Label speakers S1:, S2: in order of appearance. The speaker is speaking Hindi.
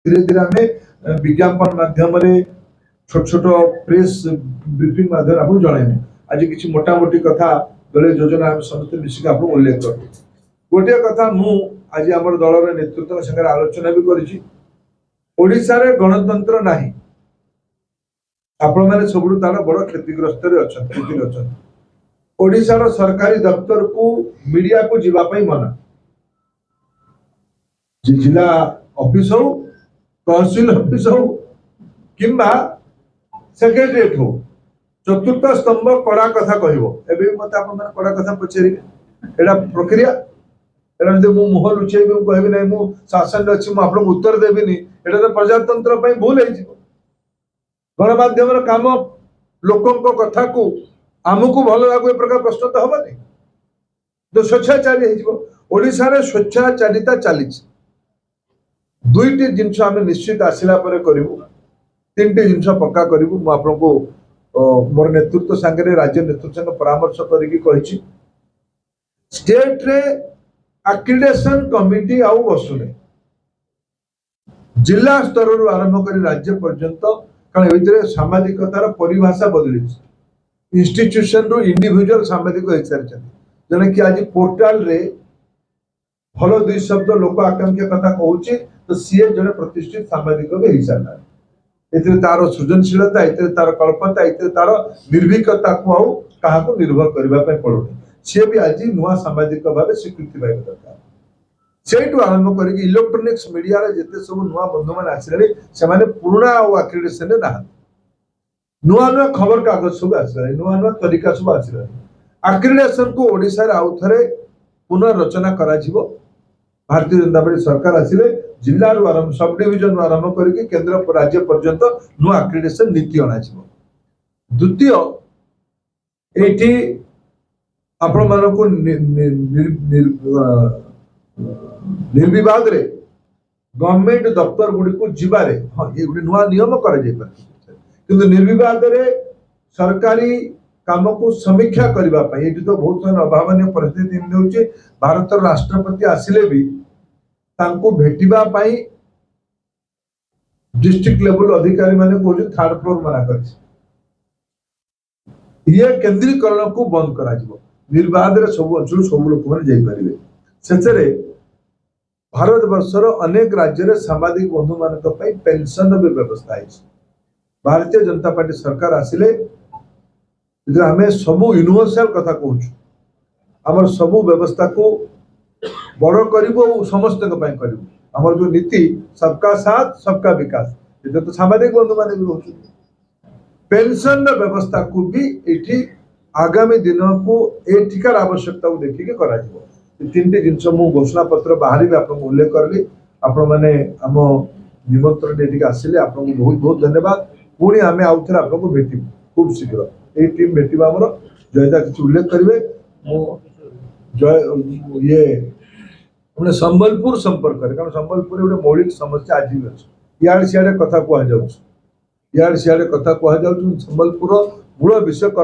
S1: धीरे धीरे आम विज्ञापन माध्यम छोट छोट प्रेस ब्रीफिंग माध्यम आपको जनइबू आज किसी मोटामोटी कथा दल योजना आम समस्त मिसिक आप उल्लेख कर गोटे कथा मु आज आम दलर नेतृत्व संगे आलोचना भी करिशार गणतंत्र नाही आपण मैंने सब तार बड़ क्षतिग्रस्त अच्छा ओडिशार सरकारी दफ्तर को मीडिया को जीवाई मना जिला ऑफिस हो तहसील ऑफिस हो किंबा सेक्रेटरीएट हो चतुर्थ स्तंभ कड़ा कथा कह मत कड़ा कथा पचारे एटा प्रक्रिया मुह लुचे कह ना शासन अच्छी मुझे उत्तर देवी एटा तो प्रजातंत्र भूल हो गणमाध्यम काम लोकों कथा को आमको भल लगे प्रकार प्रश्न तो हेनी तो स्वेच्छाचारी होशार स्वेच्छाचारिता चली दुईटी जिनस आम निश्चित आसला करूँ तीन टी जिनस पक्का करूँ मुझको मोर नेतृत्व सांगे राज्य नेतृत्व संगे परामर्श करी स्टेट रे एक्रीडेशन कमिटी आउ बसुने जिला स्तर आरंभ कर राज्य पर्यंत कारण ये सामाजिकतार परिभाषा बदली इंस्टीट्यूशन रु इंडिविजुअल सामाजिक हो सारी जने कि आज पोर्टाल रे भल दुई शब्द लोक आकांक्षा कथा कहूँ तो सी जड़े प्रतिष्ठित सामाजिक भी हो सारा ये तार सृजनशीलता ये तार कल्पता ये तार निर्भीकता को आउ क्या निर्भर करने पड़ुनी सी भी आज नुआ सामाजिक भाव स्वीकृति पाइबा दरकार से आरंभ कर इलेक्ट्रोनिक्स मीडिया जिते सब नुआ बंधु मैंने आसले से पुराणा आक्रेडिटेशन ना नुआ नुआ खबर कागज सब आसला नुआ नुआ तरीका सब आसला आक्रेडिटेशन को ओडिशा आउ थे पुनर्रचना करा भारतीय जनता पार्टी सरकार आसिले जिला आरंभ सब डिविजन आरंभ करके केंद्र राज्य पर्यंत नुआ आक्रेडिटेशन नीति अणा द्वितीय ये आपण मानक निर्विवाद रे गवर्नमेंट दफ्तर गुड़ी को जीवारे हाँ ये गोटे नुआ नियम कर निर्विवाद रे सरकारी काम को समीक्षा करने ये तो बहुत अभावन परिस्थिति होची भारत राष्ट्रपति आसिले भी तांको भेटिबा पाई डिस्ट्रिक्ट लेवल अधिकारी माने को थर्ड फ्लोर मना कर ये केंद्रीकरण को बंद करा निर्वाद रे सब अंचल सब लोक मैंने जाइपारे शेषे भारत वर्षर अनेक राज्य सामाजिक बंधु मान पेंशन भी व्यवस्था है भारतीय जनता पार्टी सरकार आसिले आम सब यूनिवर्सल कथा कहूँ आम सब व्यवस्था को बड़ करूँ समस्त आमर जो नीति सबका साथ सबका विकास ये तो सामाजिक बंधु मान भी रोच पेंशन व्यवस्था को भी ये आगामी दिन को एठिकार आवश्यकता को देखिए करा तीन टी जिनस मु घोषणा पत्र बाहर भी आपको उल्लेख करली आपण मैंने आम निमंत्रण ये आसिले आपको बहुत बहुत धन्यवाद पुणी आम आउ थे आपको भेटू खूब शीघ्र ये टीम भेटा आमर जयदा किसी उल्लेख करेंगे ये अपने संबलपुर संपर्क करें कारण संबलपुर गोटे मौलिक समस्या आज भी अच्छी इे सियाड़े कथा कहु इे सियाड़े कथा कहु संबलपुर मूल विषय